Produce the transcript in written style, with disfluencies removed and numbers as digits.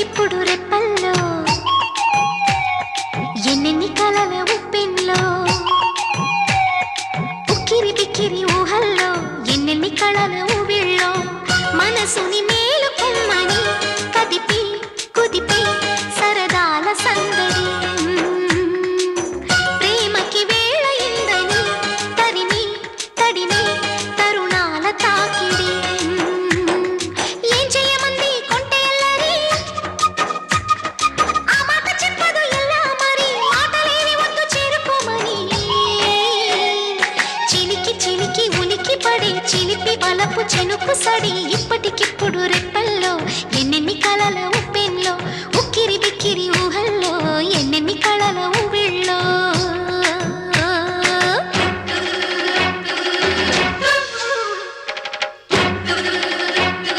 ఇప్పటికిప్పుడు రెప్పల్లో ఎన్నెన్ని కలల ఉప్పెన్లో ఉక్కిరి బిక్కిరి ఊహల్లో ఎన్నెన్ని కళల ఊవిళ్ళో మనసుని మేలుకొమ్మని కదిపి కుదిపి సరదాల సందడి ప్రేమకి వేళయిందని తరిమి తడిమి తరుణాల తాకిడి ఏం చేయమంది కొంటెల్లరి ఆ మాట చెప్పదు ఎలా మరి మాటలేని వద్దు చేరుకోమని చిలికి చిలికి ఉలికి పడి చిలిపి బలపు చెనుకు సడి ఇప్పటికిప్పుడు రెప్పల్లో ఎన్నెన్ని కలల